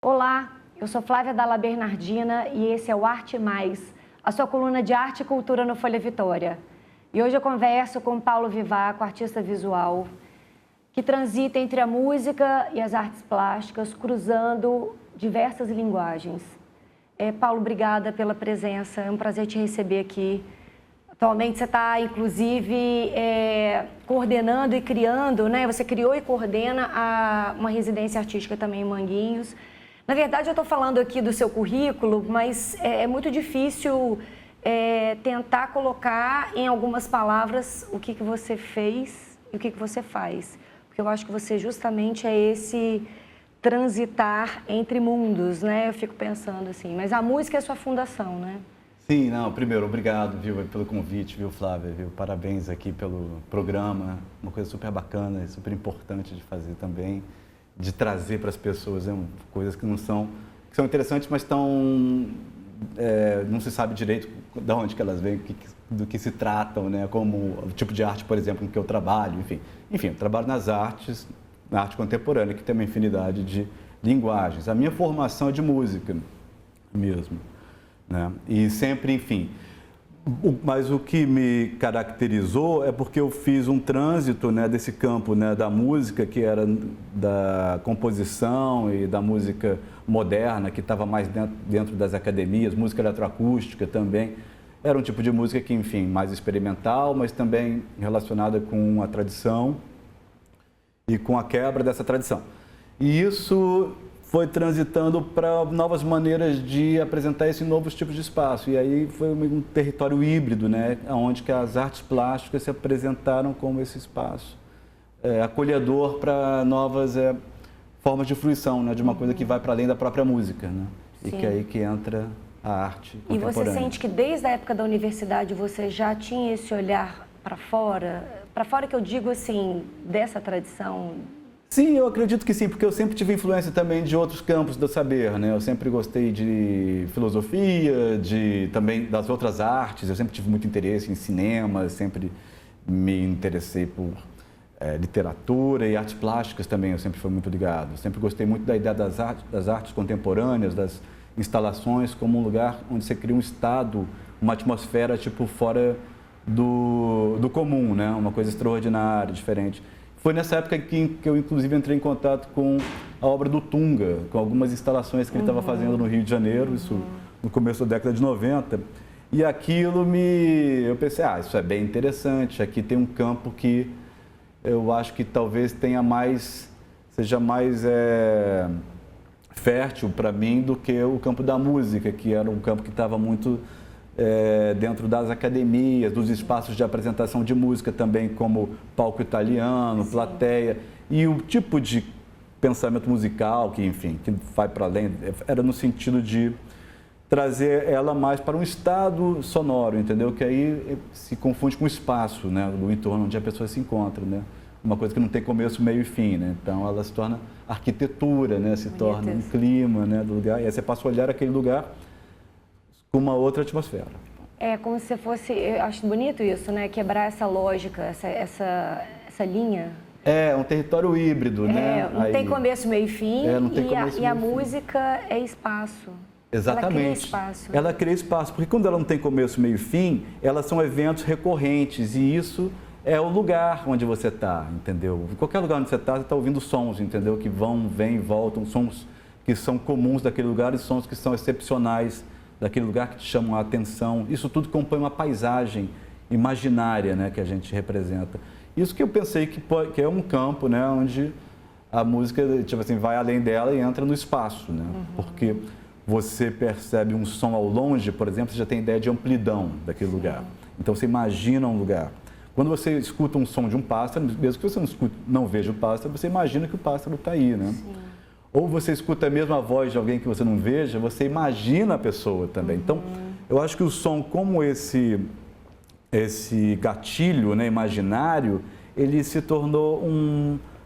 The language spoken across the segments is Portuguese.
Olá, eu sou Flávia Dalla Bernardina e esse é o Arte Mais, a sua coluna de arte e cultura no Folha Vitória. E hoje eu converso com Paulo Vivaco, artista visual, que transita entre a música e as artes plásticas, cruzando diversas linguagens. Paulo, obrigada pela presença, é um prazer te receber aqui. Atualmente você está, inclusive, coordenando e criando, né? Você criou e coordena uma residência artística também em Manguinhos. Na verdade, eu estou falando aqui do seu currículo, mas é muito difícil tentar colocar em algumas palavras o que você fez e o que você faz. Porque eu acho que você justamente é esse transitar entre mundos, né? Eu fico pensando assim, mas a música é a sua fundação, né? Sim, não, primeiro, obrigado, viu, pelo convite, viu, Flávia, viu, parabéns aqui pelo programa, uma coisa super bacana, super importante de fazer também, de trazer para as pessoas, né, coisas que são interessantes, mas não se sabe direito de onde que elas vêm, do que se tratam, né, como o tipo de arte, por exemplo, em que eu trabalho, enfim, eu trabalho nas artes, na arte contemporânea, que tem uma infinidade de linguagens. A minha formação é de música mesmo. Né? E sempre, enfim, mas o que me caracterizou é porque eu fiz um trânsito, né, desse campo, né, da música, que era da composição e da música moderna, que estava mais dentro das academias, música eletroacústica também. Era um tipo de música que, enfim, mais experimental, mas também relacionada com a tradição e com a quebra dessa tradição. E isso foi transitando para novas maneiras de apresentar esses novos tipos de espaço. E aí foi um território híbrido, né, onde que as artes plásticas se apresentaram como esse espaço acolhedor para novas formas de fruição, né, de uma coisa que vai para além da própria música, né? E que é aí que entra a arte contemporânea. E você sente que desde a época da universidade você já tinha esse olhar para fora? Para fora que eu digo assim, dessa tradição? Sim, eu acredito que sim, porque eu sempre tive influência também de outros campos do saber, né? Eu sempre gostei de filosofia, também das outras artes, eu sempre tive muito interesse em cinema, sempre me interessei por literatura e artes plásticas também, eu sempre fui muito ligado. Eu sempre gostei muito da ideia das artes contemporâneas, das instalações como um lugar onde você cria um estado, uma atmosfera tipo fora do comum, né? Uma coisa extraordinária, diferente. Foi nessa época que eu, inclusive, entrei em contato com a obra do Tunga, com algumas instalações que ele estava fazendo no Rio de Janeiro, isso no começo da década de 90. E aquilo eu pensei, isso é bem interessante, aqui tem um campo que eu acho que talvez seja mais fértil para mim do que o campo da música, que era um campo que estava muito dentro das academias, dos espaços de apresentação de música também, como palco italiano, plateia, e o tipo de pensamento musical que, enfim, que vai para além, era no sentido de trazer ela mais para um estado sonoro, entendeu? Que aí se confunde com o espaço, né, do entorno onde a pessoa se encontra, né? Uma coisa que não tem começo, meio e fim, né? Então ela se torna arquitetura, né? Se torna um clima, né, do lugar, e aí você passa a olhar aquele lugar com uma outra atmosfera. É como se fosse, eu acho bonito isso, né? Quebrar essa lógica, essa linha. É um território híbrido, né? Não tem começo, meio e fim, não tem começo, e a música é espaço. Exatamente. Ela cria espaço. Ela cria espaço, porque quando ela não tem começo, meio e fim, elas são eventos recorrentes e isso é o lugar onde você está, entendeu? Em qualquer lugar onde você está ouvindo sons, entendeu? Que vão, vêm, voltam, sons que são comuns daquele lugar e sons que são excepcionais daquele lugar que te chamam a atenção. Isso tudo compõe uma paisagem imaginária, né, que a gente representa. Isso que eu pensei que é um campo, né, onde a música, tipo assim, vai além dela e entra no espaço, né? Porque você percebe um som ao longe, por exemplo, você já tem ideia de amplidão daquele lugar. Então você imagina um lugar. Quando você escuta um som de um pássaro, mesmo que você não veja o pássaro, você imagina que o pássaro está aí, né? Sim. Ou você escuta mesmo a voz de alguém que você não veja, você imagina a pessoa também. Então, eu acho que o som, como esse gatilho, né, imaginário, ele se tornou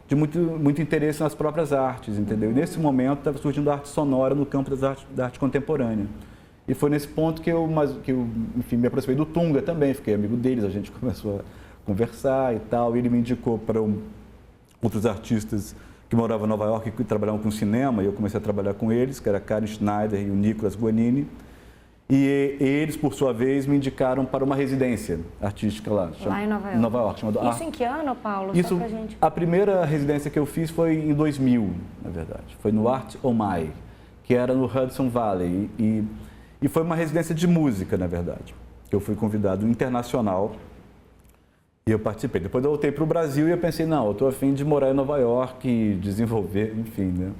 de muito interesse nas próprias artes, entendeu? E nesse momento estava surgindo a arte sonora no campo da arte contemporânea. E foi nesse ponto que eu enfim, me aproximei do Tunga também, fiquei amigo deles, a gente começou a conversar e tal, e ele me indicou para outros artistas que moravam em Nova York e que trabalhavam com cinema, e eu comecei a trabalhar com eles, que era a Karen Schneider e o Nicolas Guanini. E eles, por sua vez, me indicaram para uma residência artística lá. Lá em Nova York. Isso em que ano, Paulo? Isso, só pra gente... A primeira residência que eu fiz foi em 2000, na verdade. Foi no Art Omai, que era no Hudson Valley. E foi uma residência de música, na verdade. Eu fui convidado internacional e eu participei. Depois eu voltei para o Brasil e eu pensei, não, eu estou a fim de morar em Nova York e desenvolver, enfim, né?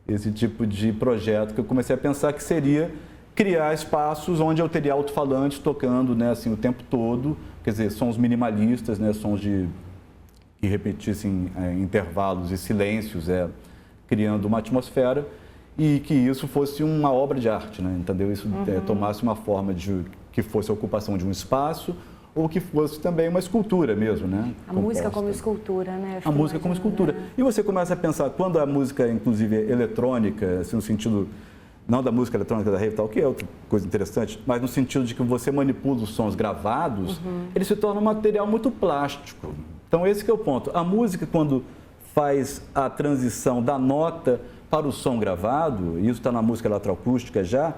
Esse tipo de projeto que eu comecei a pensar que seria criar espaços onde eu teria alto-falantes tocando, né, assim, o tempo todo, quer dizer, sons minimalistas, né, sons que repetissem intervalos e silêncios, criando uma atmosfera e que isso fosse uma obra de arte, né, entendeu? Isso tomasse uma forma de que fosse a ocupação de um espaço ou que fosse também uma escultura mesmo, né? A música como escultura, né? A música como escultura. E você começa a pensar, quando a música, inclusive, eletrônica, assim, no sentido... não da música eletrônica da rave e tal, que é outra coisa interessante, mas no sentido de que você manipula os sons gravados, ele se torna um material muito plástico. Então esse que é o ponto. A música, quando faz a transição da nota para o som gravado, e isso está na música eletroacústica já,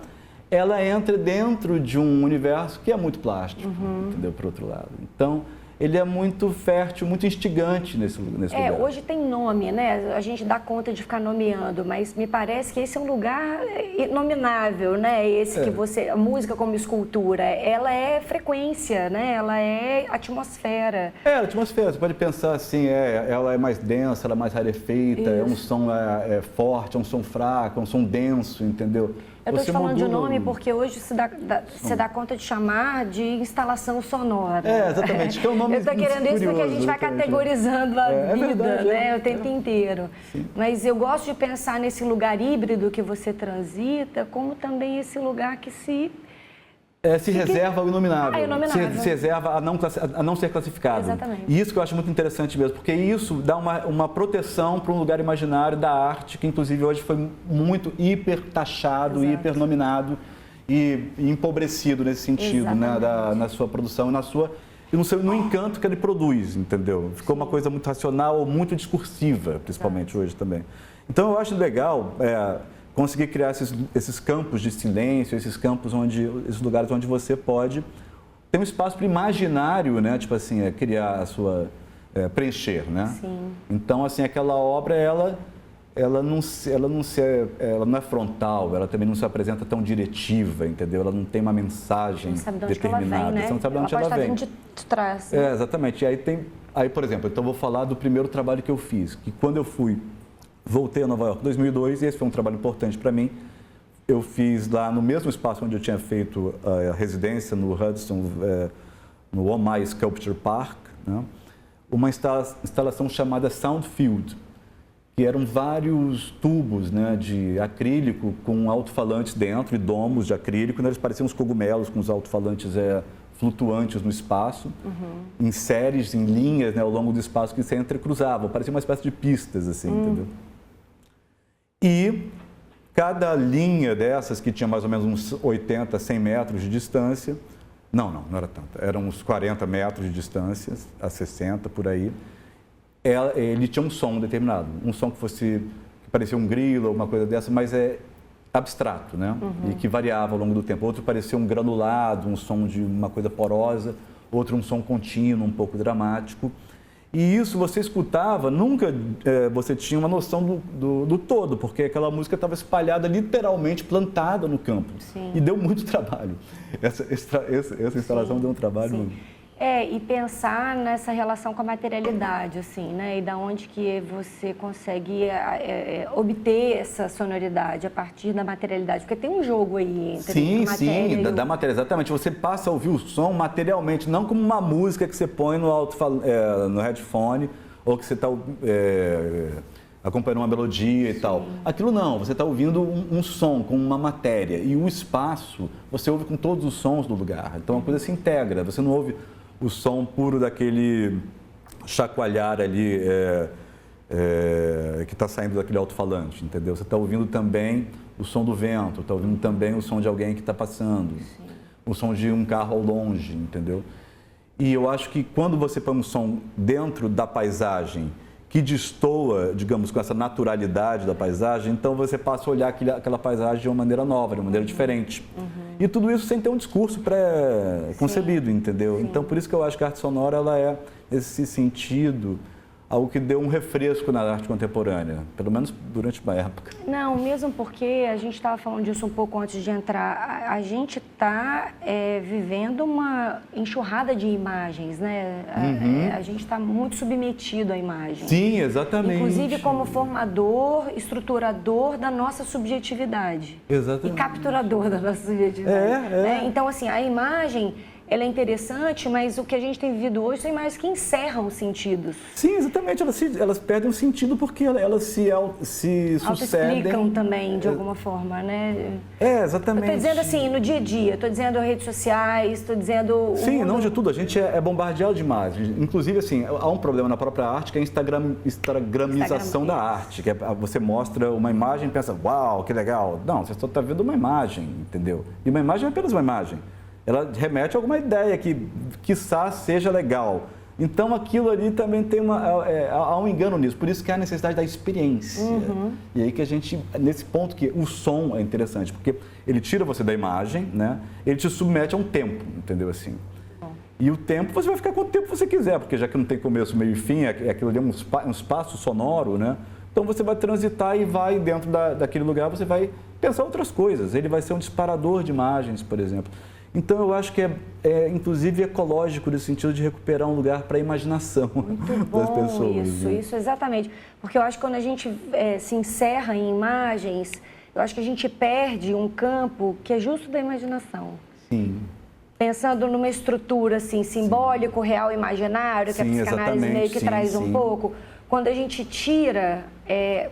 ela entra dentro de um universo que é muito plástico, entendeu? Por outro lado. Então, ele é muito fértil, muito instigante nesse lugar. Hoje tem nome, né? A gente dá conta de ficar nomeando, mas me parece que esse é um lugar inominável, né? Esse que você... A música como escultura, ela é frequência, né? Ela é atmosfera. Atmosfera. Você pode pensar assim, ela é mais densa, ela é mais rarefeita, é um som forte, é um som fraco, é um som denso, entendeu? Eu estou te falando de nome porque hoje você dá conta de chamar de instalação sonora. Exatamente, que é um nome curioso. Eu estou querendo isso porque a gente vai categorizando a vida, verdade, né, o tempo inteiro. Sim. Mas eu gosto de pensar nesse lugar híbrido que você transita, como também esse lugar que se reserva ao inominável, se reserva a não ser classificado. Exatamente. E isso que eu acho muito interessante mesmo, porque isso dá uma proteção para um lugar imaginário da arte, que inclusive hoje foi muito hiper taxado, hiper nominado e empobrecido nesse sentido, né, na sua produção e no encanto que ele produz, entendeu? Ficou uma coisa muito racional, muito discursiva, principalmente hoje também. Então eu acho legal... conseguir criar esses campos de silêncio, esses lugares onde você pode ter um espaço para o imaginário, né? Tipo assim, criar a sua... preencher, né? Sim. Então, assim, aquela obra, ela não é frontal, ela também não se apresenta tão diretiva, entendeu? Ela não tem uma mensagem determinada. Você não sabe de onde ela vem. De trás. Né? Exatamente. E aí, por exemplo, então eu vou falar do primeiro trabalho que eu fiz, que quando eu voltei a Nova York em 2002 e esse foi um trabalho importante para mim. Eu fiz lá no mesmo espaço onde eu tinha feito a residência, no Hudson, no Omai Sculpture Park, né? Uma instalação chamada Soundfield, que eram vários tubos, né, de acrílico com alto-falantes dentro e domos de acrílico, né? Eles pareciam uns cogumelos com os alto-falantes flutuantes no espaço, em séries, em linhas, né, ao longo do espaço que se entrecruzavam. Parecia uma espécie de pistas, assim, entendeu? E cada linha dessas, que tinha mais ou menos uns 80, 100 metros de distância, não era tanto, eram uns 40 metros de distância, a 60, por aí, ele tinha um som determinado, um som que parecia um grilo, alguma coisa dessa, mas abstrato, né? E que variava ao longo do tempo. Outro parecia um granulado, um som de uma coisa porosa, outro um som contínuo, um pouco dramático. E isso você escutava, nunca você tinha uma noção do todo, porque aquela música estava espalhada, literalmente plantada no campo. Sim. E deu muito trabalho. Essa instalação deu um trabalho. Sim. E pensar nessa relação com a materialidade, assim, né? E da onde que você consegue obter essa sonoridade a partir da materialidade. Porque tem um jogo aí entre a matéria da matéria, exatamente. Você passa a ouvir o som materialmente, não como uma música que você põe no headphone ou que você está acompanhando uma melodia e tal. Aquilo não, você está ouvindo um som com uma matéria. E o espaço, você ouve com todos os sons do lugar. Então a coisa se integra, você não ouve o som puro daquele chacoalhar ali que está saindo daquele alto-falante, entendeu? Você está ouvindo também o som do vento, está ouvindo também o som de alguém que está passando, o som de um carro ao longe, entendeu? E eu acho que quando você põe um som dentro da paisagem que destoa, digamos, com essa naturalidade da paisagem, então você passa a olhar aquela paisagem de uma maneira nova, de uma maneira diferente. E tudo isso sem ter um discurso pré-concebido, entendeu? Sim. Então, por isso que eu acho que a arte sonora, ela é, nesse sentido, algo que deu um refresco na arte contemporânea, pelo menos durante uma época. Não, mesmo porque a gente estava falando disso um pouco antes de entrar, a gente está vivendo uma enxurrada de imagens, né? A gente está muito submetido à imagem. Sim, exatamente. Inclusive como formador, estruturador da nossa subjetividade. Exatamente. E capturador da nossa subjetividade. Né? Então, assim, a imagem... ela é interessante, mas o que a gente tem vivido hoje são imagens que encerram os sentidos. Sim, exatamente. Elas perdem o sentido porque elas se sucedem. Explicam também, de alguma forma, né? Exatamente. Eu estou dizendo assim, no dia a dia, estou dizendo redes sociais, estou dizendo... Sim, não de tudo. A gente é bombardeado de imagens. Inclusive, assim, há um problema na própria arte, que é a instagramização da arte. Que você mostra uma imagem e pensa, uau, que legal. Não, você só está vendo uma imagem, entendeu? E uma imagem é apenas uma imagem. Ela remete a alguma ideia que, quiçá, seja legal. Então, aquilo ali também tem há um engano nisso. Por isso que há a necessidade da experiência. E aí que a gente, nesse ponto que o som é interessante, porque ele tira você da imagem, né? Ele te submete a um tempo, entendeu assim? E o tempo, você vai ficar quanto tempo você quiser, porque já que não tem começo, meio e fim, aquilo ali é um espaço sonoro, né? Então, você vai transitar e vai dentro daquele lugar, você vai pensar outras coisas. Ele vai ser um disparador de imagens, por exemplo. Então, eu acho que é inclusive ecológico no sentido de recuperar um lugar para a imaginação das pessoas. Isso exatamente. Porque eu acho que quando a gente se encerra em imagens, eu acho que a gente perde um campo que é justo da imaginação. Sim. Pensando numa estrutura assim, simbólico, real, imaginário, que a psicanálise meio que traz um pouco. Quando a gente tira,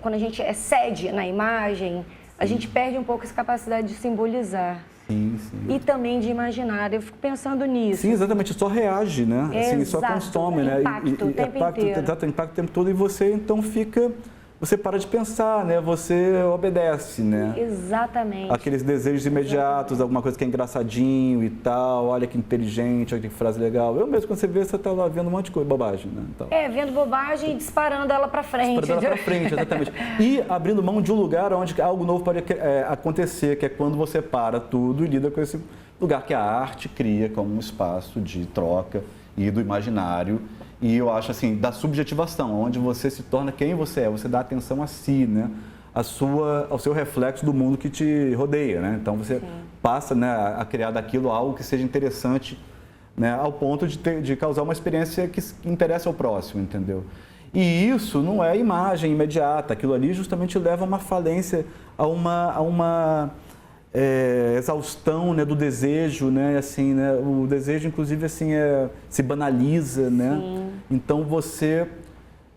quando a gente excede na imagem, a gente perde um pouco essa capacidade de simbolizar. Sim. E também de imaginar. Eu fico pensando nisso. Sim, exatamente. Só reage, né? Assim, só consome, né? Impacto o tempo inteiro. Exato, impacta o tempo todo e você, então, você para de pensar, né? Você obedece, né? Exatamente. Aqueles desejos imediatos, alguma coisa que é engraçadinho e tal, olha que inteligente, olha que frase legal. Eu mesmo, quando você vê, você está lá vendo um monte de coisa, bobagem, né? Então, vendo bobagem e disparando ela para frente. Disparando ela para frente, exatamente. E abrindo mão de um lugar onde algo novo pode acontecer, que é quando você para tudo e lida com esse lugar que a arte cria como um espaço de troca e do imaginário. E eu acho assim, da subjetivação, onde você se torna quem você é, você dá atenção a si, né? Ao seu reflexo do mundo que te rodeia, né? Então você passa, né, a criar daquilo algo que seja interessante, né, ao ponto de causar uma experiência que interessa ao próximo, entendeu? E isso não é imagem imediata, aquilo ali justamente leva a uma falência, a uma exaustão, né, do desejo, né, assim, né, o desejo inclusive assim se banaliza, né? Sim. Então você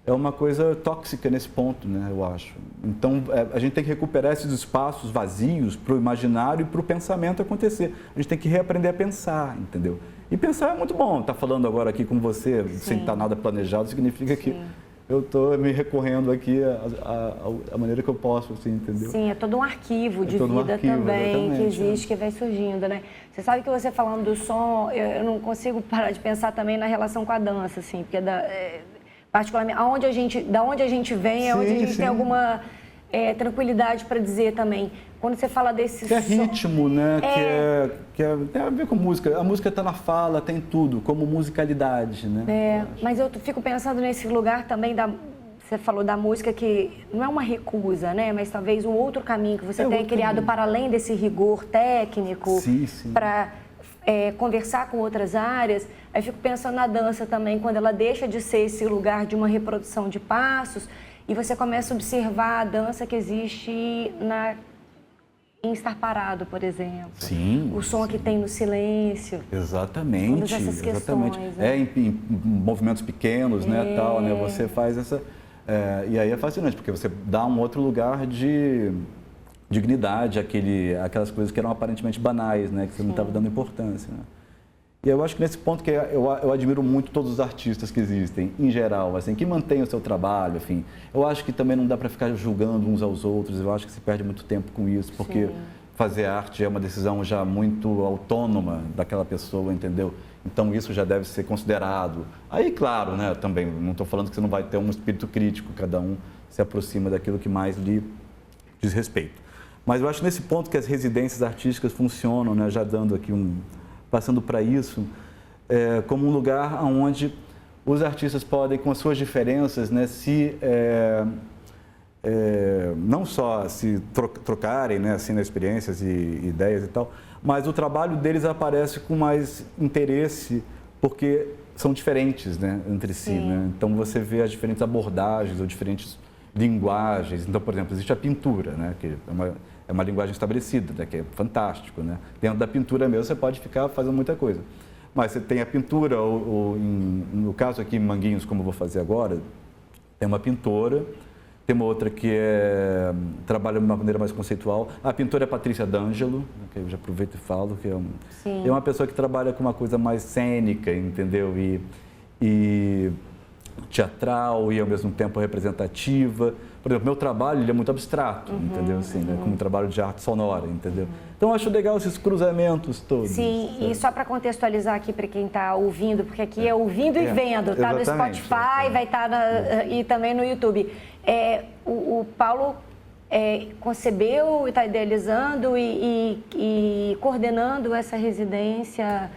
é uma coisa tóxica nesse ponto, né, eu acho. Então a gente tem que recuperar esses espaços vazios para o imaginário e para o pensamento acontecer. A gente tem que reaprender a pensar, entendeu? E pensar é muito bom. Estar falando agora aqui com você sem estar nada planejado significa que eu estou me recorrendo aqui a maneira que eu posso, assim, entendeu? Sim, é todo um arquivo de vida também que existe, que vai surgindo, né? Você sabe que você falando do som, eu não consigo parar de pensar também na relação com a dança, assim, porque particularmente, da onde a gente vem, é onde a gente tem alguma tranquilidade para dizer também. Quando você fala desse som... ritmo, né? Tem a ver com música. A música está na fala, tem tudo, como musicalidade, né? Mas eu fico pensando nesse lugar também você falou da música que não é uma recusa, né? Mas talvez um outro caminho que você tenha criado para além desse rigor técnico para conversar com outras áreas. Aí fico pensando na dança também, quando ela deixa de ser esse lugar de uma reprodução de passos e você começa a observar a dança que existe em estar parado, por exemplo. Sim. O som que tem no silêncio. Exatamente. Todas essas questões. Né? Em movimentos pequenos, né, tal, né? Você faz essa... e aí é fascinante, porque você dá um outro lugar de dignidade aquelas coisas que eram aparentemente banais, né? Que você não estava dando importância, né? E eu acho que nesse ponto que eu admiro muito todos os artistas que existem, em geral, assim, que mantêm o seu trabalho, enfim. Eu acho que também não dá para ficar julgando uns aos outros, eu acho que se perde muito tempo com isso, porque fazer arte é uma decisão já muito autônoma daquela pessoa, entendeu? então isso já deve ser considerado. Aí, claro, né, também, não estou falando que você não vai ter um espírito crítico, cada um se aproxima daquilo que mais lhe diz respeito. Mas eu acho nesse ponto que as residências artísticas funcionam, né, já dando aqui passando para isso, como um lugar onde os artistas podem, com as suas diferenças, né, não só se trocarem, né, assim, experiências e ideias e tal, mas o trabalho deles aparece com mais interesse, porque são diferentes, né, entre si. Né? Então, você vê as diferentes abordagens ou diferentes linguagens. Então, por exemplo, existe a pintura, né, que é uma linguagem estabelecida, né, que é fantástico. Né? Dentro da pintura mesmo, você pode ficar fazendo muita coisa. Mas você tem a pintura, no caso aqui em Manguinhos, como eu vou fazer agora, tem uma pintora. Tem uma outra que trabalha de uma maneira mais conceitual. A pintora é Patrícia D'Angelo, que eu já aproveito e falo, que é uma pessoa que trabalha com uma coisa mais cênica, entendeu? E teatral e, ao mesmo tempo, representativa. Por exemplo, meu trabalho ele é muito abstrato, entendeu? Assim, né? Como um trabalho de arte sonora, entendeu? Então, eu acho legal esses cruzamentos todos. Sim, e só para contextualizar aqui para quem está ouvindo, porque aqui é ouvindo e vendo, tá no Spotify, vai estar e também no YouTube. O Paulo concebeu e está idealizando e coordenando essa residência.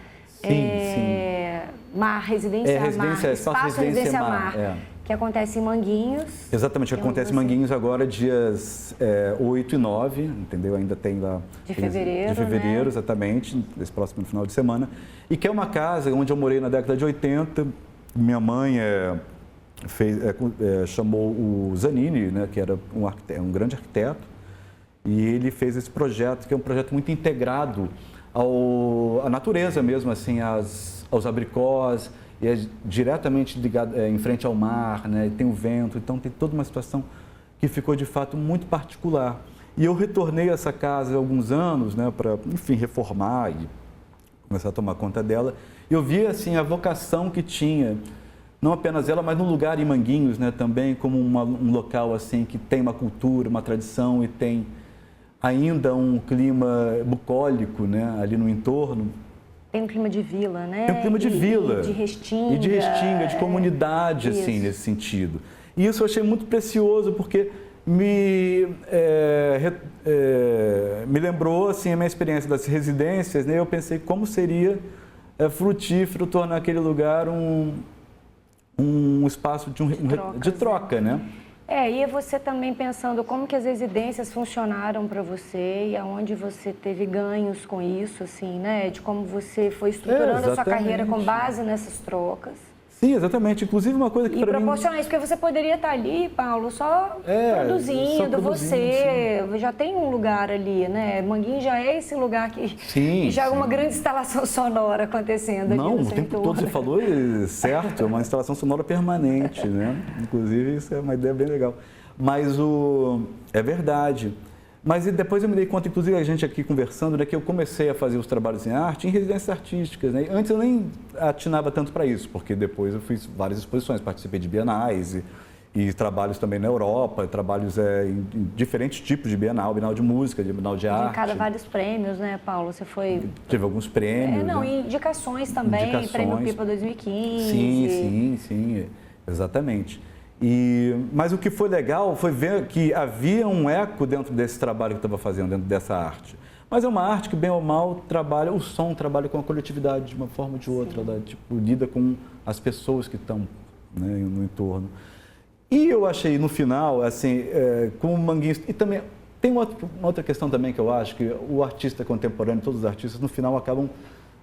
Espaço Residência Mar. Que acontece em Manguinhos. Exatamente, acontece em Manguinhos agora, dias 8 e 9, entendeu? Ainda tem lá... De fevereiro, De fevereiro, né? Exatamente, esse próximo final de semana. E que é uma casa onde eu morei na década de 80. Minha mãe chamou o Zanini, né, que era um grande arquiteto, e ele fez esse projeto, que é um projeto muito integrado à natureza mesmo, assim, aos abricós, e é diretamente ligado em frente ao mar, né? E tem o vento, então tem toda uma situação que ficou de fato muito particular. E eu retornei a essa casa há alguns anos, né, para, enfim, reformar e começar a tomar conta dela. Eu vi assim a vocação que tinha, não apenas ela, mas no lugar em Manguinhos, né, também como um local assim que tem uma cultura, uma tradição e tem ainda um clima bucólico, né, ali no entorno. Tem um clima de vila, né? Tem um clima de vila. E de restinga. E de restinga, de comunidade, assim, nesse sentido. E isso eu achei muito precioso, porque me lembrou, assim, a minha experiência das residências, né? Eu pensei como seria frutífero tornar aquele lugar um espaço de troca, né? E você também pensando como que as residências funcionaram para você e aonde você teve ganhos com isso, assim, né? De como você foi estruturando a sua carreira com base nessas trocas. Sim, exatamente. Inclusive uma coisa que para mim... proporcionar isso, porque você poderia estar ali, Paulo, só produzindo, você já tem um lugar ali, né? Manguinhos já é esse lugar que já é uma grande instalação sonora acontecendo ali no seu tempo todo você falou certo, é uma instalação sonora permanente, né? Inclusive isso é uma ideia bem legal. Mas é verdade. Mas depois eu me dei conta, inclusive a gente aqui conversando, né, que eu comecei a fazer os trabalhos em arte em residências artísticas. Né? Antes eu nem atinava tanto para isso, porque depois eu fiz várias exposições, participei de bienais e trabalhos também na Europa, trabalhos em diferentes tipos de bienal de música, de bienal de arte. Indicado vários prêmios, né, Paulo? Você foi... Tive alguns prêmios. E indicações também, Prêmio Pipa 2015. Sim, exatamente. Mas o que foi legal foi ver que havia um eco dentro desse trabalho que eu estava fazendo, dentro dessa arte. Mas é uma arte que, bem ou mal, o som trabalha com a coletividade de uma forma ou de outra, ela, lida com as pessoas que estão, né, no entorno. E eu achei, no final, assim, com o Manguinhos... E também tem uma outra questão também que eu acho, que o artista contemporâneo, todos os artistas, no final, acabam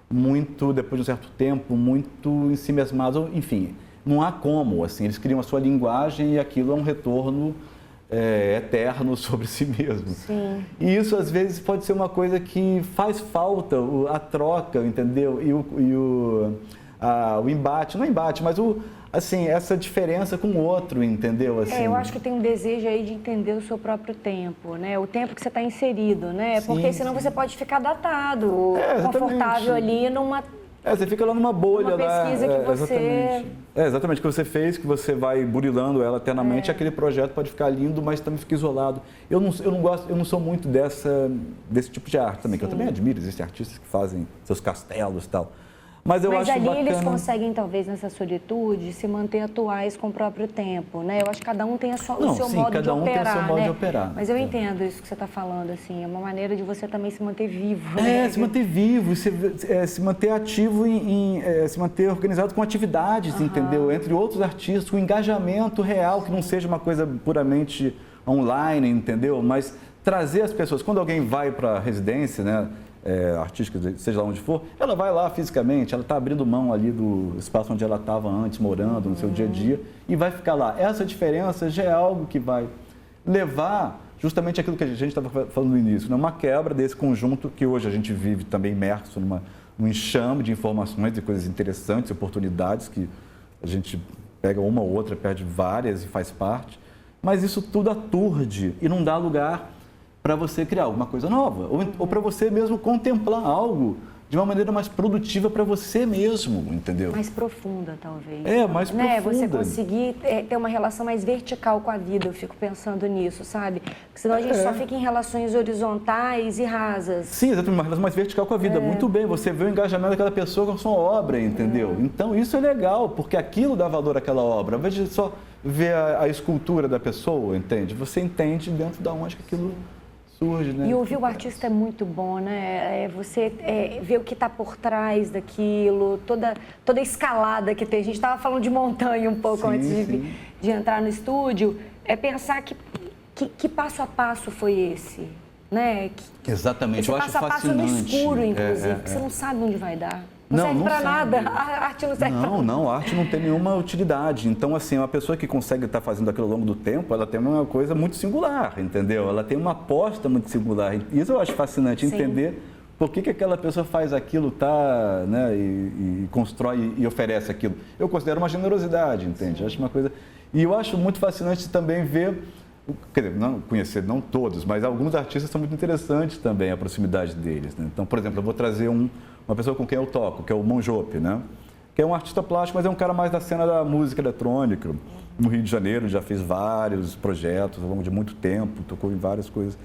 muito, depois de um certo tempo, muito ensimesmados, enfim... Não há como, assim, eles criam a sua linguagem e aquilo é um retorno eterno sobre si mesmo. Sim. E isso, às vezes, pode ser uma coisa que faz falta, a troca, entendeu? E o embate, não é embate, mas assim, essa diferença com o outro, entendeu? Assim, eu acho que tem um desejo aí de entender o seu próprio tempo, né? O tempo que você está inserido, né? Porque senão você pode ficar datado, confortável ali numa... você fica lá numa bolha. Uma pesquisa que você... Exatamente, que você fez, que você vai burilando ela eternamente, aquele projeto pode ficar lindo, mas também fica isolado. Eu não sou muito desse tipo de arte também, que eu também admiro, existem artistas que fazem seus castelos e tal. Mas eu acho ali bacana... eles conseguem, talvez, nessa solitude, se manter atuais com o próprio tempo, né? Eu acho que cada um tem o seu modo de operar, cada um tem o seu modo de operar. Mas eu entendo isso que você está falando, assim, é uma maneira de você também se manter vivo. Se manter vivo, se manter ativo, se manter organizado com atividades, entendeu? Entre outros artistas, com engajamento real, que não seja uma coisa puramente online, entendeu? Mas trazer as pessoas, quando alguém vai para a residência, né? Artística, seja lá onde for, ela vai lá fisicamente, ela está abrindo mão ali do espaço onde ela estava antes, morando, no seu dia a dia, e vai ficar lá. Essa diferença já é algo que vai levar justamente aquilo que a gente estava falando no início, né? Uma quebra desse conjunto que hoje a gente vive também imerso num enxame de informações e coisas interessantes, oportunidades que a gente pega uma ou outra, perde várias e faz parte, mas isso tudo aturde e não dá lugar para você criar alguma coisa nova, ou para você mesmo contemplar algo de uma maneira mais produtiva para você mesmo, entendeu? Mais profunda, talvez. Mais profunda. Né? Você conseguir ter uma relação mais vertical com a vida, eu fico pensando nisso, sabe? Porque senão a gente só fica em relações horizontais e rasas. Sim, exatamente, uma relação mais vertical com a vida. Muito bem, você vê o engajamento daquela pessoa com a sua obra, entendeu? Então isso é legal, porque aquilo dá valor àquela obra. Ao invés de só ver a escultura da pessoa, entende? Você entende dentro de onde que aquilo... surge, né? E ouvir o artista é muito bom, né? Você ver o que está por trás daquilo, toda a escalada que tem. A gente estava falando de montanha um pouco antes de entrar no estúdio. É pensar que passo a passo foi esse, né? Exatamente, esse eu acho fascinante. Passo a passo no escuro, inclusive, que você não sabe onde vai dar. Não serve para nada, a arte não serve para nada. Não, a arte não tem nenhuma utilidade. Então, assim, uma pessoa que consegue estar fazendo aquilo ao longo do tempo, ela tem uma coisa muito singular, entendeu? Ela tem uma aposta muito singular. Isso eu acho fascinante, entender por que aquela pessoa faz aquilo, né, e constrói e oferece aquilo. Eu considero uma generosidade, entende? Eu acho uma coisa... E eu acho muito fascinante também ver... Quer dizer, não conhecer, não todos, mas alguns artistas são muito interessantes também, a proximidade deles, né? Então, por exemplo, eu vou trazer uma pessoa com quem eu toco, que é o Monjope, né? Que é um artista plástico, mas é um cara mais da cena da música eletrônica. No Rio de Janeiro, já fez vários projetos ao longo de muito tempo, tocou em várias coisas.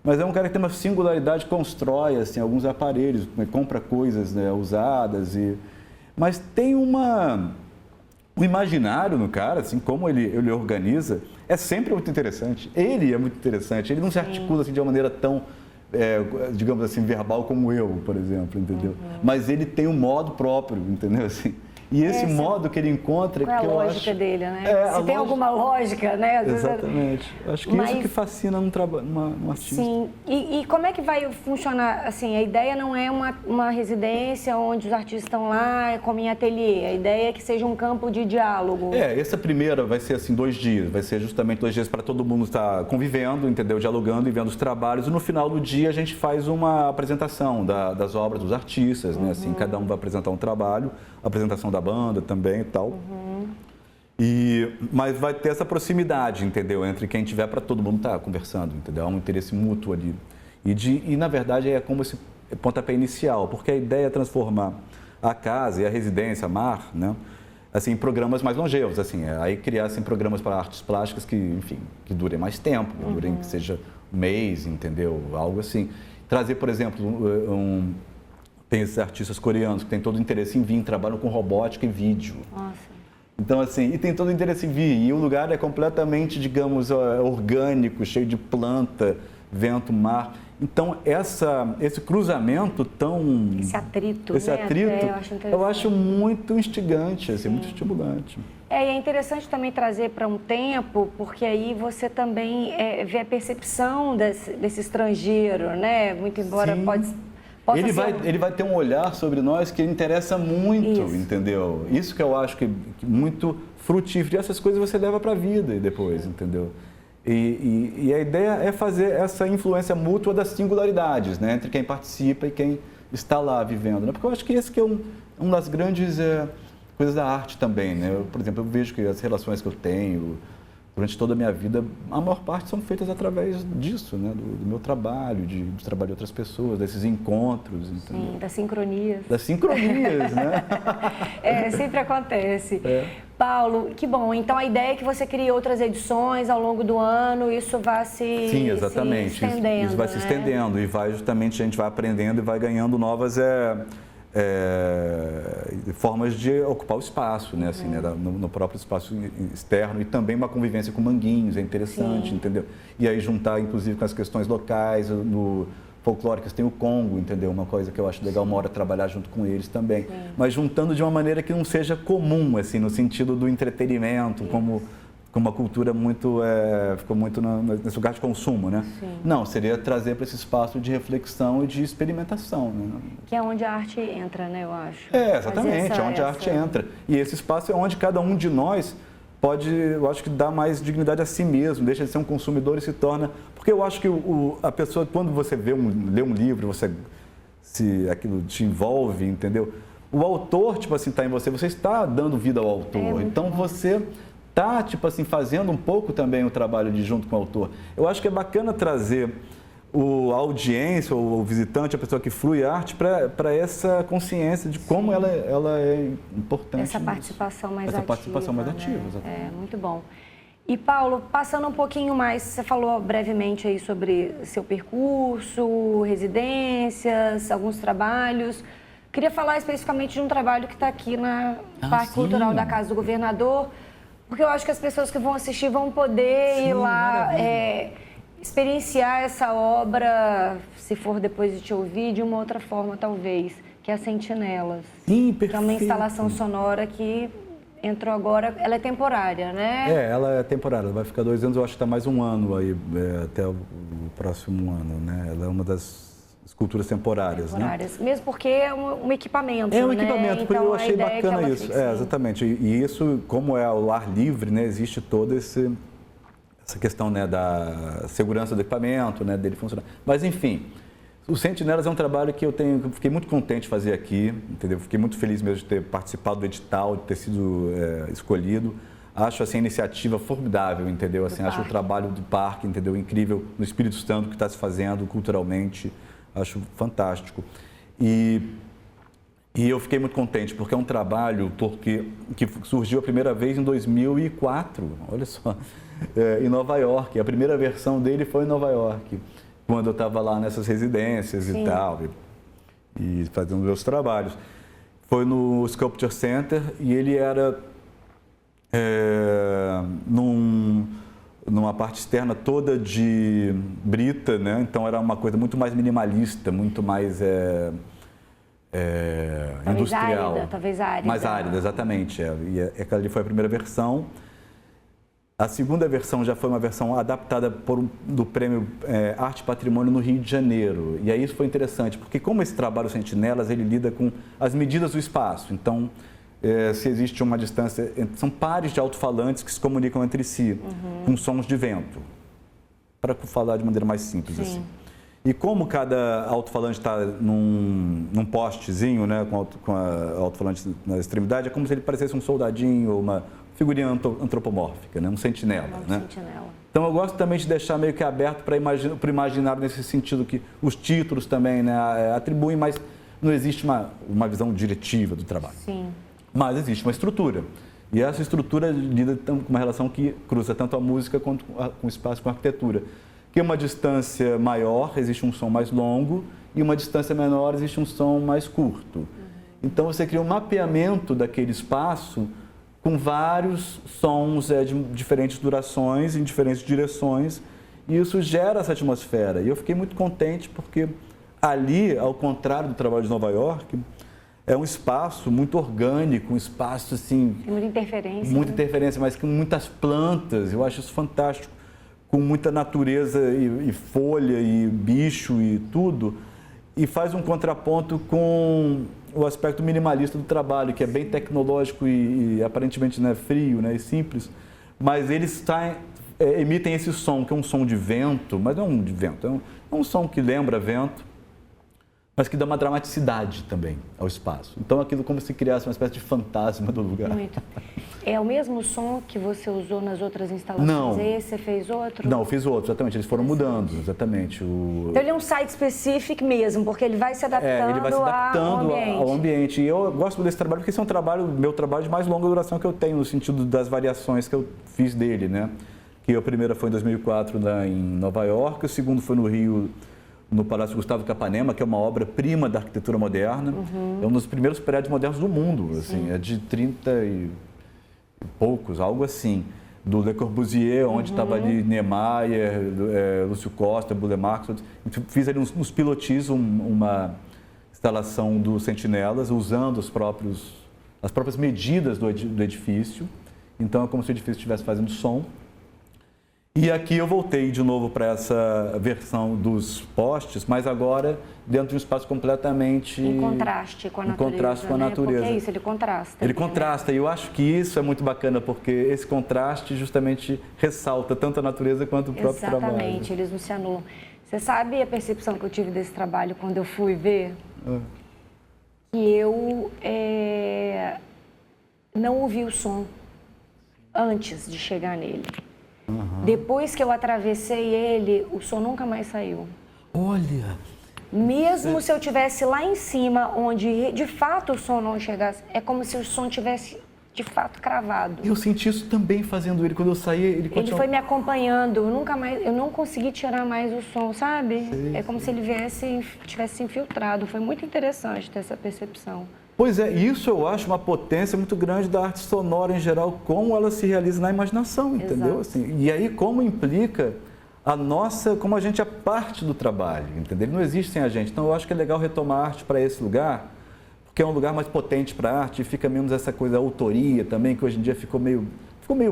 Mas é um cara que tem uma singularidade, constrói assim, alguns aparelhos, né? Compra coisas, né, usadas, mas tem um imaginário no cara, assim, como ele organiza, é sempre muito interessante. Ele é muito interessante, ele não se articula assim, de uma maneira tão... digamos assim, verbal como eu, por exemplo, entendeu? Mas ele tem um modo próprio, entendeu? Assim, e esse modo que ele encontra... Qual é a lógica dele, né? Se tem alguma lógica, né? Exatamente. Acho que isso que fascina num artista. Sim. E como é que vai funcionar? Assim, a ideia não é uma residência onde os artistas estão lá, como em ateliê. A ideia é que seja um campo de diálogo. Essa primeira vai ser assim 2 dias. Vai ser justamente 2 dias para todo mundo estar convivendo, entendeu? Dialogando e vendo os trabalhos. E no final do dia a gente faz uma apresentação das obras dos artistas, né? Assim, cada um vai apresentar um trabalho, apresentação da banda também e tal. Mas vai ter essa proximidade, entendeu? Entre quem tiver, para todo mundo estar conversando, entendeu? Há um interesse mútuo ali. E na verdade, é como esse pontapé inicial, porque a ideia é transformar a casa e a residência, a Mar, né? Assim, em programas mais longevos, assim. Aí criar assim, programas para artes plásticas que, enfim, que durem mais tempo, que durem, que seja um mês, entendeu? Algo assim. Trazer, por exemplo, tem esses artistas coreanos que têm todo o interesse em vir, trabalham com robótica e vídeo. Nossa. Então, assim, e tem todo o interesse em vir. E o lugar é completamente, digamos, orgânico, cheio de planta, vento, mar. Então, esse cruzamento tão... Esse atrito, esse né? atrito, eu acho muito instigante, assim, muito estimulante. E é interessante também trazer para um tempo, porque aí você também vê a percepção desse estrangeiro, né? Muito embora ele vai ter um olhar sobre nós que interessa muito, entendeu? Isso que eu acho que muito frutífero. E essas coisas você leva para a vida depois, entendeu? E a ideia é fazer essa influência mútua das singularidades, né? Entre quem participa e quem está lá vivendo, né? Porque eu acho que esse que é uma das grandes coisas da arte também, né? Por exemplo, eu vejo que as relações que eu tenho durante toda a minha vida, a maior parte são feitas através disso, né? Do meu trabalho, do trabalho de outras pessoas, desses encontros, entendeu? Sim, das sincronias. Das sincronias, né? Sempre acontece. Paulo, que bom. Então, a ideia é que você crie outras edições ao longo do ano, isso vai se estendendo. Isso vai se estendendo e vai justamente, a gente vai aprendendo e vai ganhando novas formas de ocupar o espaço, né? Assim, né? No próprio espaço externo, e também uma convivência com manguinhos, é interessante, entendeu? E aí juntar, inclusive, com as questões locais, no folclóricas tem o Congo, entendeu? Uma coisa que eu acho legal uma hora trabalhar junto com eles também. Mas juntando de uma maneira que não seja comum, assim, no sentido do entretenimento, como uma cultura muito, ficou muito nesse lugar de consumo, né? Não, seria trazer para esse espaço de reflexão e de experimentação, né? Que é onde a arte entra, né, eu acho. Exatamente, é onde a arte entra. E esse espaço é onde cada um de nós pode, eu acho que dá mais dignidade a si mesmo, deixa de ser um consumidor e se torna... Porque eu acho que a pessoa, quando você lê um livro, aquilo te envolve, entendeu? O autor, tipo assim, está em você, você está dando vida ao autor. Então você está, tipo assim, fazendo um pouco também o trabalho de junto com o autor. Eu acho que é bacana trazer a audiência, ou o visitante, a pessoa que flui a arte, para essa consciência de como ela é importante. Essa participação mais ativa. Essa participação mais ativa, né? exatamente. Muito bom. E, Paulo, passando um pouquinho mais, você falou brevemente aí sobre seu percurso, residências, alguns trabalhos. Queria falar especificamente de um trabalho que está aqui na Parque Cultural da Casa do Governador, porque eu acho que as pessoas que vão assistir vão poder ir lá experienciar essa obra, se for depois de te ouvir, de uma outra forma, talvez, que é a Sentinelas. Sim, perfeito. Que é uma instalação sonora que entrou agora, ela é temporária, né? Ela é temporária, ela vai ficar 2 anos, eu acho que está mais um ano aí, até o próximo ano, né? Ela é uma das esculturas temporárias, né? Mesmo porque é um equipamento, É um né? equipamento, então, eu achei bacana isso. Exatamente. E isso, como é o ar livre, né? Existe toda essa questão, né, da segurança do equipamento, né, dele funcionar. Mas, enfim, o Sentinelas é um trabalho que eu fiquei muito contente de fazer aqui, entendeu? Fiquei muito feliz mesmo de ter participado do edital, de ter sido escolhido. Acho assim, a iniciativa formidável, entendeu? Assim, acho o trabalho do parque, entendeu? Incrível, no Espírito Santo, que está se fazendo culturalmente. Acho fantástico. E eu fiquei muito contente, porque é um trabalho que surgiu a primeira vez em 2004, olha só, em Nova York. A primeira versão dele foi em Nova York, quando eu estava lá nessas residências e tal, e fazendo meus trabalhos. Foi no Sculpture Center e ele era numa parte externa toda de brita, né? Então era uma coisa muito mais minimalista, muito mais industrial. Talvez árida. Mais árida, exatamente. E aquela ali foi a primeira versão. A segunda versão já foi uma versão adaptada do Prêmio Arte e Patrimônio no Rio de Janeiro. E aí isso foi interessante, porque como esse trabalho Sentinelas, ele lida com as medidas do espaço. Então, se existe uma distância, são pares de alto-falantes que se comunicam entre si, com sons de vento, para falar de maneira mais simples assim. E como cada alto-falante está num postezinho, né, com a alto-falante na extremidade, é como se ele parecesse um soldadinho ou uma figurinha antropomórfica, né, um sentinela. Né? Então eu gosto também de deixar meio que aberto para o imaginário nesse sentido, que os títulos também, né, atribuem, mas não existe uma visão diretiva do trabalho. Mas existe uma estrutura. E essa estrutura lida com uma relação que cruza tanto a música quanto com o espaço, com a arquitetura. Que uma distância maior existe um som mais longo e uma distância menor existe um som mais curto. Então você cria um mapeamento daquele espaço com vários sons de diferentes durações, em diferentes direções, e isso gera essa atmosfera. E eu fiquei muito contente porque ali, ao contrário do trabalho de Nova York, é um espaço muito orgânico, um espaço assim... Tem muita interferência. Muita interferência, mas com muitas plantas, eu acho isso fantástico. Com muita natureza e folha e bicho e tudo, e faz um contraponto com o aspecto minimalista do trabalho, que é bem tecnológico e aparentemente, né, frio, né, e simples, mas eles emitem esse som, que é um som de vento, mas não é um de vento, é um som que lembra vento, mas que dá uma dramaticidade também ao espaço. Então aquilo como se criasse uma espécie de fantasma do lugar. Muito. É o mesmo som que você usou nas outras instalações? Não. Esse você fez outro? Não, eu fiz outro, exatamente. Eles foram mudando, exatamente. Então ele é um site específico mesmo, porque ele vai se adaptando, ele vai se adaptando ao ambiente. E eu gosto desse trabalho porque esse é meu trabalho de mais longa duração que eu tenho, no sentido das variações que eu fiz dele, né? Que a primeira foi em 2004 em Nova York, o segundo foi no Rio no Palácio Gustavo Capanema, que é uma obra-prima da arquitetura moderna. É um dos primeiros prédios modernos do mundo, assim, é de 30 e poucos, algo assim. Do Le Corbusier, onde estava ali Niemeyer, Lúcio Costa, Burle Marx. Fiz ali nos pilotis uma instalação dos sentinelas, usando as próprias medidas do edifício. Então, é como se o edifício estivesse fazendo som. E aqui eu voltei de novo para essa versão dos postes, mas agora dentro de um espaço completamente... Em contraste com a natureza. Em contraste com a natureza. Porque é isso, ele contrasta. Ele contrasta, e eu acho que isso é muito bacana, porque esse contraste justamente ressalta tanto a natureza quanto o próprio trabalho. Exatamente, eles não se anulam. Você sabe a percepção que eu tive desse trabalho quando eu fui ver? Que eu não ouvi o som antes de chegar nele. Depois que eu atravessei ele, o som nunca mais saiu. Olha! Mesmo se eu estivesse lá em cima, onde de fato o som não chegasse, é como se o som tivesse de fato cravado. Eu senti isso também fazendo ele. Quando eu saí, ele continuou... Ele foi me acompanhando. Eu não consegui tirar mais o som, sabe? Sei. É como se ele tivesse infiltrado. Foi muito interessante ter essa percepção. Pois é, isso eu acho uma potência muito grande da arte sonora em geral, como ela se realiza na imaginação, entendeu? Assim, e aí como implica como a gente é parte do trabalho, entendeu? Ele não existe sem a gente. Então eu acho que é legal retomar a arte para esse lugar, porque é um lugar mais potente para a arte, e fica menos essa coisa da autoria também, que hoje em dia ficou meio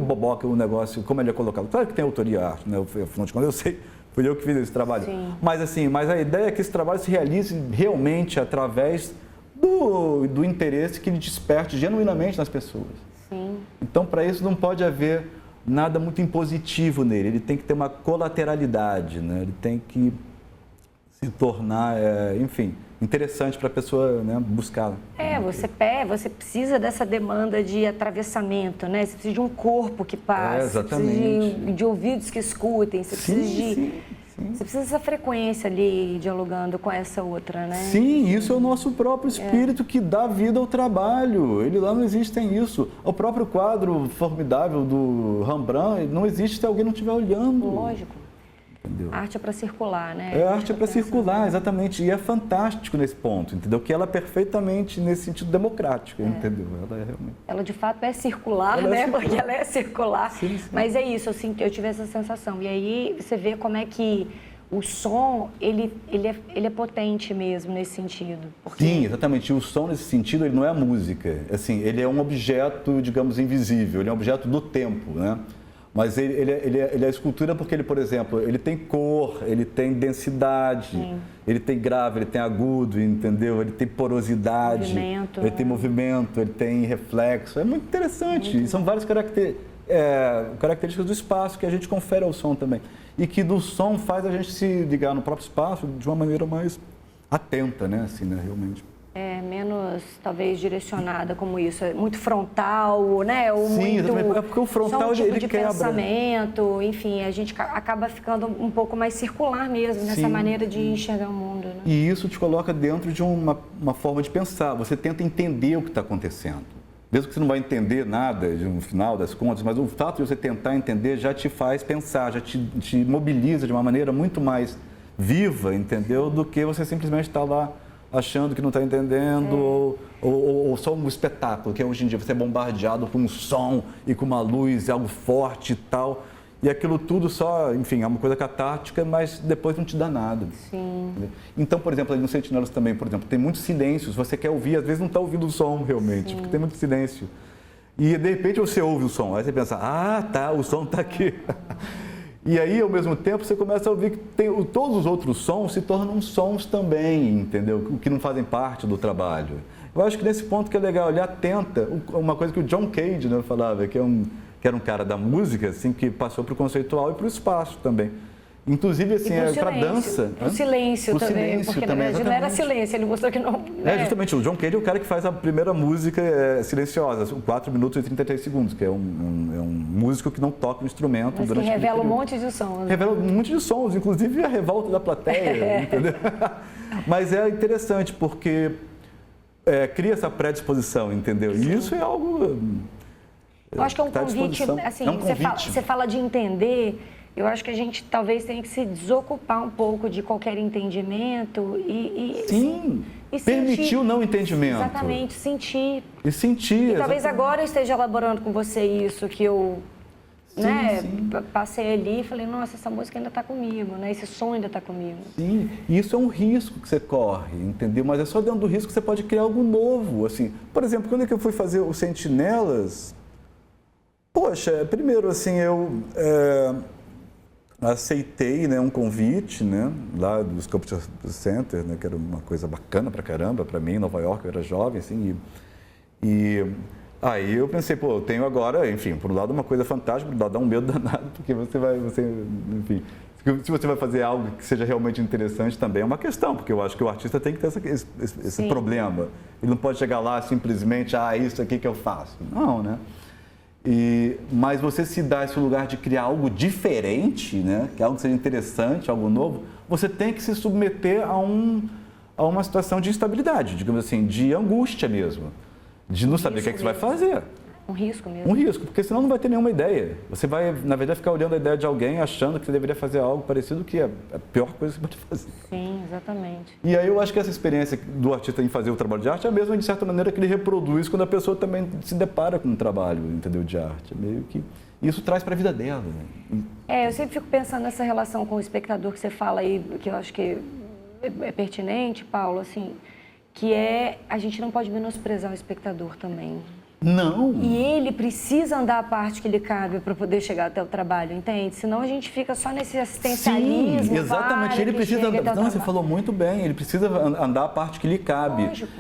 boboca o negócio, como ele é colocado. Claro que tem autoria a arte, né? Afinal de contas, eu sei, fui eu que fiz esse trabalho. Sim. Mas a ideia é que esse trabalho se realize realmente através do interesse que ele desperte genuinamente nas pessoas. Sim. Então, para isso, não pode haver nada muito impositivo nele. Ele tem que ter uma colateralidade, né? Ele tem que se tornar, enfim, interessante para a pessoa, né, buscá-la. Você precisa dessa demanda de atravessamento, né? Você precisa de um corpo que passe, exatamente. Você precisa de ouvidos que escutem, você precisa Sim. Você precisa dessa frequência ali, dialogando com essa outra, né? Sim, isso é o nosso próprio espírito que dá vida ao trabalho. Ele lá não existe sem isso. O próprio quadro formidável do Rembrandt não existe se alguém não estiver olhando. Lógico. Entendeu? A arte é para circular, né? A arte é para circular, exatamente. E é fantástico nesse ponto, entendeu? Que ela é perfeitamente nesse sentido democrático, entendeu? Ela é realmente... Ela de fato é circular, né? Circular. Porque ela é circular. Sim. Mas é isso, eu tive essa sensação. E aí você vê como é que o som, ele é potente mesmo nesse sentido. Porque... Sim, exatamente. E o som nesse sentido, ele não é a música. Assim, ele é um objeto, digamos, invisível. Ele é um objeto do tempo, né? Mas ele é a escultura porque ele, por exemplo, ele tem cor, ele tem densidade, ele tem grave, ele tem agudo, entendeu? Ele tem porosidade, ele tem movimento, ele tem reflexo. É muito interessante. E são várias características do espaço que a gente confere ao som também. E que do som faz a gente se ligar no próprio espaço de uma maneira mais atenta, né? Assim, né? Realmente. Menos, talvez, direcionada como isso. É muito frontal, né? Ou sim, muito, exatamente. É porque o frontal, ele de quebra. Pensamento, enfim, a gente acaba ficando um pouco mais circular mesmo, nessa maneira de enxergar o mundo, né? E isso te coloca dentro de uma forma de pensar. Você tenta entender o que está acontecendo. Mesmo que você não vai entender nada no final das contas, mas o fato de você tentar entender já te faz pensar, já te mobiliza de uma maneira muito mais viva, entendeu? Do que você simplesmente estar lá achando que não está entendendo, ou só um espetáculo, que hoje em dia você é bombardeado por um som e com uma luz, algo forte e tal, e aquilo tudo só, enfim, é uma coisa catártica, mas depois não te dá nada. Sim. Entendeu? Então, por exemplo, ali no Sentinelas também, por exemplo, tem muitos silêncios, você quer ouvir, às vezes não está ouvindo o som realmente, porque tem muito silêncio. E de repente você ouve o som, aí você pensa, o som está aqui. E aí, ao mesmo tempo, você começa a ouvir que todos os outros sons se tornam sons também, entendeu? Que não fazem parte do trabalho. Eu acho que nesse ponto que é legal, ele atenta, uma coisa que o John Cage, né, falava, que era um cara da música, assim, que passou para o conceitual e para o espaço também. Inclusive, assim, para dança. O silêncio também, porque na verdade não era silêncio, ele mostrou que não... Justamente, o John Cage é o cara que faz a primeira música silenciosa, 4 minutos e 33 segundos, que é um músico que não toca o instrumento. Mas durante que revela um monte de sons. Né? Revela um monte de sons, inclusive a revolta da plateia, entendeu? Mas é interessante, porque cria essa predisposição, entendeu? E isso é algo... Eu acho que é um convite, assim, você fala de entender... Eu acho que a gente talvez tenha que se desocupar um pouco de qualquer entendimento Sim, e permitir sentir. o não entendimento. Exatamente, sentir. E sentir. E talvez agora eu esteja elaborando com você isso, que eu passei ali e falei, nossa, essa música ainda está comigo, né? Esse som ainda está comigo. Sim, e isso é um risco que você corre, entendeu? Mas é só dentro do risco que você pode criar algo novo, assim. Por exemplo, quando é que eu fui fazer o Sentinelas, poxa, primeiro, assim, eu aceitei, né, um convite, né, lá do Sculpture Center, né, que era uma coisa bacana pra caramba, pra mim, em Nova York, eu era jovem, assim, e aí eu pensei, pô, eu tenho agora, enfim, por um lado uma coisa fantástica, por um lado dá um medo danado, porque enfim, se você vai fazer algo que seja realmente interessante também é uma questão, porque eu acho que o artista tem que ter esse problema. Ele não pode chegar lá simplesmente, isso aqui que eu faço. Não, né? Mas você se dá esse lugar de criar algo diferente, né? Que algo que seja interessante, algo novo, você tem que se submeter a uma situação de instabilidade, digamos assim, de angústia mesmo. De não saber o que é que você vai fazer. Um risco mesmo. Um risco, porque senão não vai ter nenhuma ideia. Você vai, na verdade, ficar olhando a ideia de alguém, achando que você deveria fazer algo parecido, que é a pior coisa que você pode fazer. Sim, exatamente. E aí eu acho que essa experiência do artista em fazer o trabalho de arte é a mesma, de certa maneira, que ele reproduz quando a pessoa também se depara com um trabalho, entendeu, de arte. Meio que isso traz para a vida dela. Né? Eu sempre fico pensando nessa relação com o espectador que você fala aí, que eu acho que é pertinente, Paulo, assim, que a gente não pode menosprezar o espectador também. Não. E ele precisa andar a parte que lhe cabe para poder chegar até o trabalho, entende? Senão a gente fica só nesse assistencialismo. Sim, exatamente. Ele precisa andar. Não, você falou muito bem. Ele precisa andar a parte que lhe cabe. Lógico.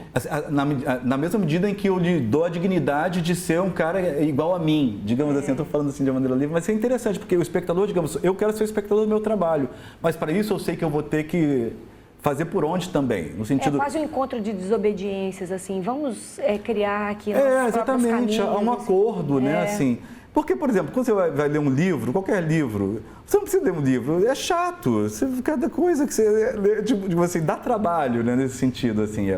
Na mesma medida em que eu lhe dou a dignidade de ser um cara igual a mim, digamos assim. Eu estou falando assim de uma maneira livre, mas é interessante, porque o espectador, digamos, eu quero ser o espectador do meu trabalho, mas para isso eu sei que eu vou ter que fazer por onde também, no sentido... É quase um encontro de desobediências, assim, vamos criar aqui nossos exatamente, há um acordo, né, assim. assim... Porque, por exemplo, quando você vai ler um livro, qualquer livro, você não precisa ler um livro, é chato, cada coisa que você lê, tipo assim, dá trabalho, né, nesse sentido, assim,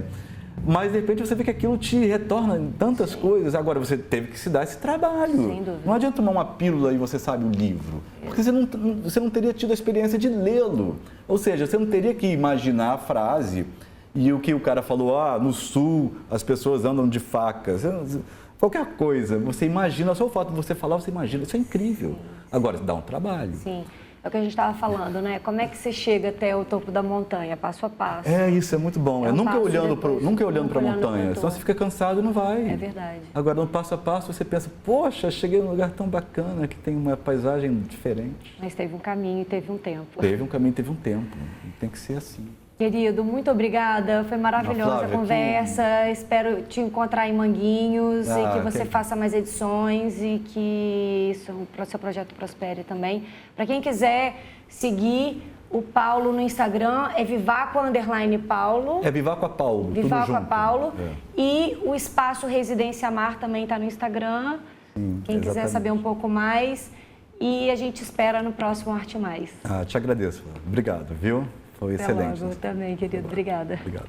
Mas, de repente, você vê que aquilo te retorna em tantas coisas. Agora, você teve que se dar esse trabalho. Sem dúvida. Não adianta tomar uma pílula e você sabe o livro. Porque você não teria tido a experiência de lê-lo. Ou seja, você não teria que imaginar a frase e o que o cara falou, no sul as pessoas andam de facas. Qualquer coisa, você imagina, só o fato de você falar, você imagina. Isso é incrível. Agora, dá um trabalho. Sim. É o que a gente estava falando, né? Como é que você chega até o topo da montanha, passo a passo? Isso é muito bom. Nunca olhando para a montanha, senão você fica cansado e não vai. É verdade. Agora, no passo a passo, você pensa, poxa, cheguei num lugar tão bacana, que tem uma paisagem diferente. Mas teve um caminho e teve um tempo. Teve um caminho, teve um tempo. Tem que ser assim. Querido, muito obrigada. Foi maravilhosa Flávia, a conversa. Espero te encontrar em Manguinhos e que você faça mais edições e que o seu projeto prospere também. Para quem quiser seguir o Paulo no Instagram, é Vivaco_Paulo. É Vivaco a Paulo. Vivaco Paulo. E o Espaço Residência Mar também está no Instagram. Sim, quem quiser saber um pouco mais. E a gente espera no próximo Arte Mais. Te agradeço. Obrigado, viu? Foi excelente. Até logo também, querido. Obrigada. Obrigado.